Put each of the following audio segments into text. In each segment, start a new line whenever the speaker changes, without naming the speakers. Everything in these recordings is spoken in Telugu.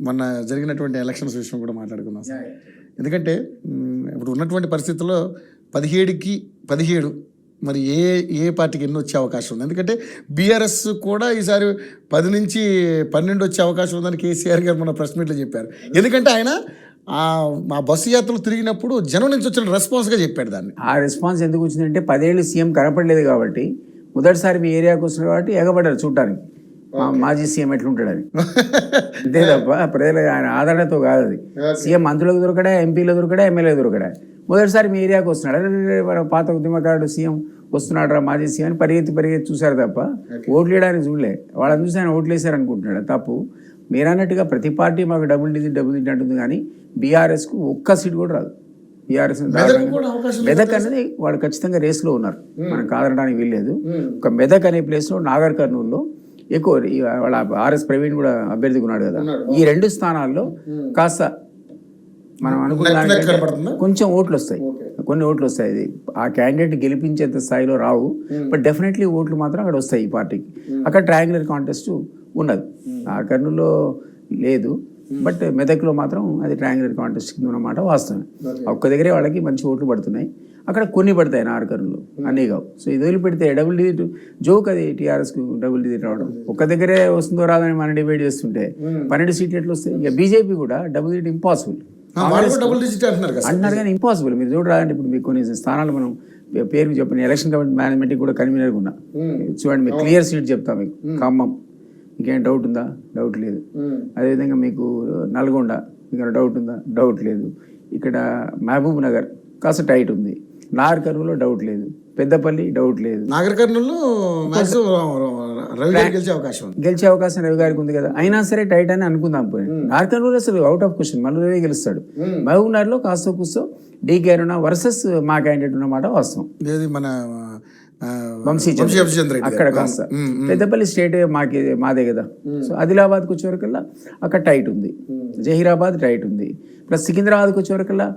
మొన్న జరిగినటువంటి ఎలక్షన్స్ విషయం కూడా మాట్లాడుకుందాం సార్. ఎందుకంటే ఇప్పుడు ఉన్నటువంటి పరిస్థితుల్లో 17కి 17 మరి ఏ ఏ పార్టీకి ఎన్ని వచ్చే అవకాశం ఉంది? ఎందుకంటే బీఆర్ఎస్ కూడా ఈసారి 10 నుంచి 12 వచ్చే అవకాశం ఉందని కేసీఆర్ గారు మన ప్రెస్ మీట్లో చెప్పారు. ఎందుకంటే ఆయన మా బస్సు యాత్రలు తిరిగినప్పుడు జనం నుంచి వచ్చిన రెస్పాన్స్గా చెప్పాడు దాన్ని.
ఆ రెస్పాన్స్ ఎందుకు వచ్చిందంటే 10 ఏళ్ళు సీఎం కనపడలేదు కాబట్టి, మొదటిసారి మీ ఏరియాకి వస్తున్నారు కాబట్టి ఎగబడ్డారు చూడటానికి మాజీ సీఎం ఎట్లుంటాడని. అంతే తప్ప ప్రజల ఆయన ఆదరణతో కాదు అది. సీఎం మంత్రులకు దొరకడా, ఎంపీలో దొరకడా, ఎమ్మెల్యే దొరకడా. మొదటిసారి మీ ఏరియాకి వస్తున్నాడు, పాత ఉద్యమకారుడు సీఎం వస్తున్నాడు రా మాజీ సీఎం అని పరిగెత్తి చూశారు తప్ప ఓట్లు వేయడానికి చూడలే. వాళ్ళని చూసి ఆయన ఓట్లు వేసారు అనుకుంటున్నాడు. తప్పు. మీరు అన్నట్టుగా ప్రతి పార్టీ మాకు డబుల్ డిజిట్ అంటుంది, కానీ బీఆర్ఎస్కు ఒక్క సీట్ కూడా రాదు. బీఆర్ఎస్ మెదక్ అనేది వాళ్ళు ఖచ్చితంగా రేస్లో ఉన్నారు, మనం కాదనడానికి వీల్లేదు. ఒక మెదక్ అనే ప్లేస్లో నాగర్ కర్నూలులో ఎక్కువ వాళ్ళ ఆర్ఎస్ ప్రవీణ్ కూడా అభ్యర్థిగా ఉన్నాడు కదా. ఈ 2 స్థానాల్లో కాస్త మనం అనుకున్న కొంచెం ఓట్లు వస్తాయి, కొన్ని ఓట్లు వస్తాయి. ఇది ఆ క్యాండిడేట్ గెలిపించేంత స్థాయిలో రావు, బట్ డెఫినెట్లీ ఓట్లు మాత్రం అక్కడ వస్తాయి ఈ పార్టీకి. అక్కడ ట్రయాంగులర్ కాంటెస్ట్ ఉన్నది. ఆ కర్నూలులో లేదు, బట్ మెదక్లో మాత్రం అది ట్రయాంగులర్ కాంటెస్ట్ కింద ఉన్నమాట వాస్తవమే. ఒక్క దగ్గరే వాళ్ళకి మంచి ఓట్లు పడుతున్నాయి, అక్కడ కొన్ని పడతాయి నార్కర్నూలు, అన్నీ కావు. సో ఇది వదిలిపెడితే డబుల్ డిజిట్ జోక్ అది టీఆర్ఎస్కు డబుల్ డిజిట్ రావడం. ఒక్క దగ్గరే వస్తుందో రాదని మనం డిబేట్ చేస్తుంటే 12 సీట్లు ఎట్లా వస్తాయి? ఇక బీజేపీ కూడా డబుల్ డిజిట్ ఇంపాసిబుల్ అంటున్నారు, కానీ ఇంపాసిబుల్. మీరు చూడరాదంటే ఇప్పుడు మీకు కొన్ని స్థానాలు మనం పేరు చెప్పిన ఎలక్షన్ కమిటీ మేనేజ్మెంట్కి కూడా కన్వీనర్గా ఉన్నా. చూడండి, మీకు క్లియర్ సీట్ చెప్తా. మీకు ఖమ్మం, మీకేం డౌట్ ఉందా? డౌట్ లేదు. అదేవిధంగా మీకు నల్గొండ, మీకు డౌట్ ఉందా? డౌట్ లేదు. ఇక్కడ మహబూబ్ నగర్ కాస్త టైట్ ఉంది. నాగర్ కర్నూలులో డౌట్ లేదు. పెద్దపల్లి డౌట్ లేదు.
నాగర్ కర్నూలు
గెలిచే అవకాశం రవి గారికి ఉంది కదా. అయినా సరే టైట్ అని అనుకుందాం. పోయి నాగర్ కర్నూలు అసలు అవుట్ ఆఫ్ క్వశ్చన్, మళ్ళీ రవి గెలుస్తాడు. మహబూబ్ నగర్లో కాస్త కూర్చో డీకే అరుణ వర్సెస్ మా క్యాండిడేట్ ఉన్నమాట వాస్తవం.
మన
వంశీచంద్ర అక్కడ కాస్త. పెద్దపల్లి స్టేట్ మాదే కదా. సో ఆదిలాబాద్కి వచ్చేవరకల్లా అక్కడ టైట్ ఉంది. జహీరాబాద్ టైట్ ఉంది. ప్లస్ సికింద్రాబాద్కి వచ్చేవరకల్లా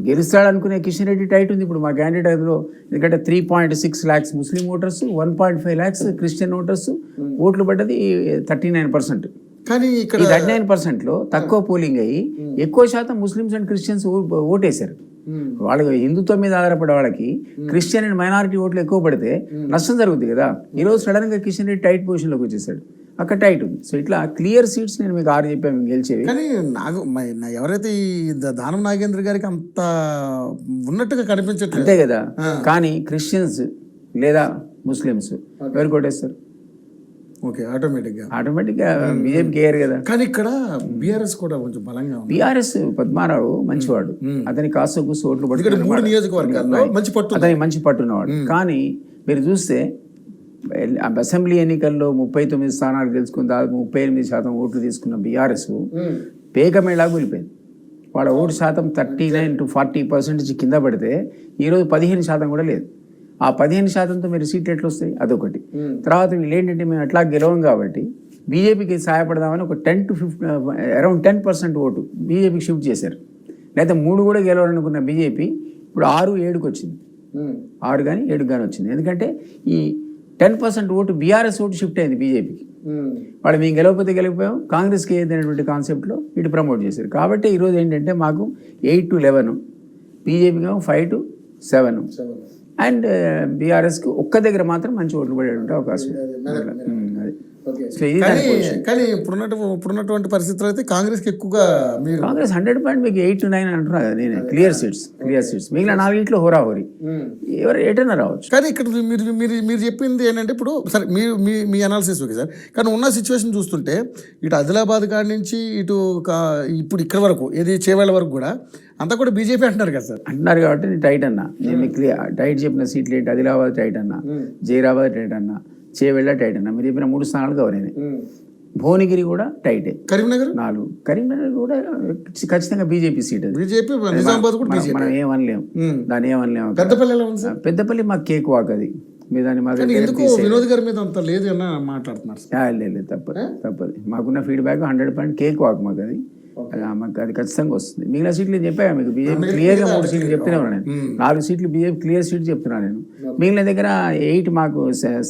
గెలుస్తాడు అనుకునే కిషన్ రెడ్డి టైట్ ఉంది ఇప్పుడు మా క్యాండిడేట్ అందులో. ఎందుకంటే 3.6 lakhs ముస్లిం ఓటర్స్, 1.5 lakhs క్రిస్టియన్ ఓటర్స్, ఓట్లు పడ్డది 39%.
కానీ ఇక్కడ
39%లో తక్కువ పోలింగ్ అయ్యి ఎక్కువ శాతం ముస్లిమ్స్ అండ్ క్రిస్టియన్స్ ఓటేశారు. వాళ్ళకి హిందుత్వం మీద ఆధారపడే వాళ్ళకి క్రిస్టియన్ అండ్ మైనారిటీ ఓట్లు ఎక్కువ పడితే నష్టం జరుగుతుంది కదా. ఈరోజు సడన్గా కిషన్ రెడ్డి టైట్ పొజిషన్లోకి వచ్చేసాడు, అక్కడ టైట్ ఉంది. సో ఇట్లా క్లియర్ సీట్స్ నేను మీకు 6 చెప్పాను గెలిచేవి.
కానీ ఎవరైతే ఈ దానం నాగేంద్ర గారికి అంత ఉన్నట్టుగా కనిపించట్లేదు,
అంతే కదా. కానీ క్రిస్టియన్స్ లేదా ముస్లిమ్స్ ఎవరు కొట్టేస్తారు?
ఓకే, ఆటోమేటిక్గా
బీజేపీ కేర్ కదా.
కానీ ఇక్కడ బీఆర్ఎస్ కూడా కొంచెం బలంగా ఉంది.
బీఆర్ఎస్ పద్మారావు మంచివాడు, అతని కాస్త కూర్చో ఓట్లు
పడుతుంది, 3 నియోజకవర్గాల్లో
అతని మంచి పట్టున్నవాడు. కానీ మీరు చూస్తే అసెంబ్లీ ఎన్నికల్లో 39 స్థానాలు గెలుచుకుని దాదాపు 38% ఓట్లు తీసుకున్న బీఆర్ఎస్ పేకమేళాకు వెళ్ళిపోయింది. వాళ్ళ ఓటు శాతం 39 to 40% కింద పడితే ఈరోజు 15% కూడా లేదు. ఆ 15%తో మీరు సీట్లు ఎట్లా వస్తాయి? అదొకటి. తర్వాత వీళ్ళు ఏంటంటే మేము ఎట్లా గెలవం కాబట్టి బీజేపీకి సహాయపడదామని ఒక 10 to 15 అరౌండ్ 10% ఓటు బీజేపీకి షిఫ్ట్ చేశారు. లేదా 3 కూడా గెలవాలనుకున్న బీజేపీ ఇప్పుడు 6, 7కి వచ్చింది. 6 కానీ 7 కానీ వచ్చింది. ఎందుకంటే ఈ 10% ఓటు బీఆర్ఎస్ ఓటు షిఫ్ట్ అయింది బీజేపీకి. వాళ్ళు మేము గెలవకపోతే గెలవకపోయాం, కాంగ్రెస్కి ఏదైనటువంటి కాన్సెప్ట్లో ఇటు ప్రమోట్ చేశారు. కాబట్టి ఈరోజు ఏంటంటే మాకు 8 to 11, బీజేపీకి 5 to 7, అండ్ బీఆర్ఎస్కి ఒక్క దగ్గర మాత్రం మంచి ఓట్లు పడేటువంటి అవకాశం.
కానీ ఇప్పుడున్నటువంటి పరిస్థితుల్లో అయితే కాంగ్రెస్కి ఎక్కువగా
కాంగ్రెస్ 100% మీకు 8 to 9 అంటున్నా కదా నేను. క్లియర్ సీట్స్ మిగిలిన 4 హోరాహోరీ ఎవరు ఎటైనా రావచ్చు.
కానీ ఇక్కడ మీరు చెప్పింది ఏంటంటే ఇప్పుడు సరే మీ అనాలిసిస్ ఓకే సార్, కానీ ఉన్న సిచ్యువేషన్ చూస్తుంటే ఇటు ఆదిలాబాద్ కాడి నుంచి ఇటు ఇప్పుడు ఇక్కడ వరకు ఏది చేవేళ్ళ వరకు కూడా అంతా కూడా బీజేపీ అంటున్నారు కదా సార్.
అంటున్నారు కాబట్టి నేను టైట్ అన్నా. నేను మీకు టైట్ చెప్పిన సీట్లు ఏంటి? ఆదిలాబాద్ టైట్ అన్నా, జైరాబాద్ టైట్ అన్నా, చేవెళ్ళ టైట్ అన్నా. మీరు చెప్పిన 3 స్థానాలు కవర్ అయినాయి. భువనగిరి కూడా టైటే.
కరీంనగర్
4. కరీంనగర్ కూడా ఖచ్చితంగా బీజేపీ సీట్. అది మనం ఏమనలేము, దాన్ని ఏమనలేము. పెద్దపల్లి మాకు కేక్ వాక్ అది. మీరు దాన్ని మాకు
వినోద్ గారి మీద అంత లేదు అని మాట్లాడుతున్నారు.
లేదు, తప్పదు. మాకున్న ఫీడ్బ్యాక్ 100% కేక్ వాక్ మాకు అది. మాకు అది ఖచ్చితంగా వస్తుంది. మిగిలిన సీట్లు చెప్పాను మీకు. బీజేపీ క్లియర్గా 3 సీట్లు చెప్తూనే ఉన్నాను నేను. 4 సీట్లు బీజేపీ క్లియర్ సీట్ చెప్తున్నాను నేను. మిగిలిన దగ్గర 8 మాకు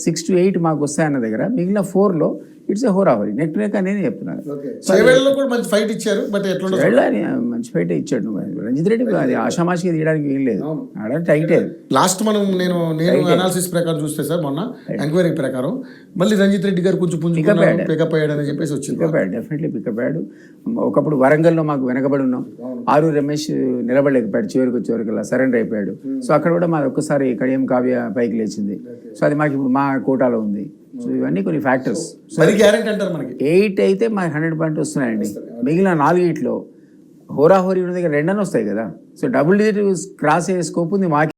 6 to 8 మాకు వస్తాయన్న దగ్గర మిగిలిన 4లో ఇట్స్ ఏ హోరాహోరీ నెక్ టు నెక్ అనేది చెప్తున్నాను.
చేవేళ్ళలో కూడా మంచి ఫైట్ ఇచ్చారు, బట్ ఎట్లా
వెళ్ళాలి మంచి ఫైట్ ఇచ్చాడు రంజిత్ రెడ్డి. అది ఆషామాషిగా తీయడానికి ఏం లేదు, ఆడ టైటే.
లాస్ట్ నేను అనాలిసిస్ ప్రకారం చూస్తే సార్ మొన్న ఎంక్వైరీ ప్రకారం మళ్ళీ రంజిత్ రెడ్డి గారు కొంచెం పుంజుకున్నాడు, పికప్ అయ్యాడని చెప్పేసి వచ్చింది.
పికప్ అయ్యాడు, డెఫినెట్లీ పికప్ అయ్యాడు. ఒకప్పుడు వరంగల్లో మాకు వెనకబడి ఉన్నాం, ఆరు రమేష్ నిలబడలేకపోయాడు, చివరికి సరెండర్ అయిపోయాడు. సో అక్కడ కూడా మాది ఒక్కసారి కడియం కావ్య పైకి లేచింది. సో అది మాకు ఇప్పుడు మా కోటాలో ఉంది. సో ఇవన్నీ కొన్ని ఫ్యాక్టర్స్.
మరి గ్యారెంటీ అంటారు మనకి
8 అయితే మాకు 100% వస్తున్నాయండి. మిగిలిన 4 హోరాహోరీ ఉన్న దగ్గర 2 వస్తాయి కదా. సో డబుల్ డిజిట్ క్రాస్ అయ్యే స్కోప్ ఉంది మాకు.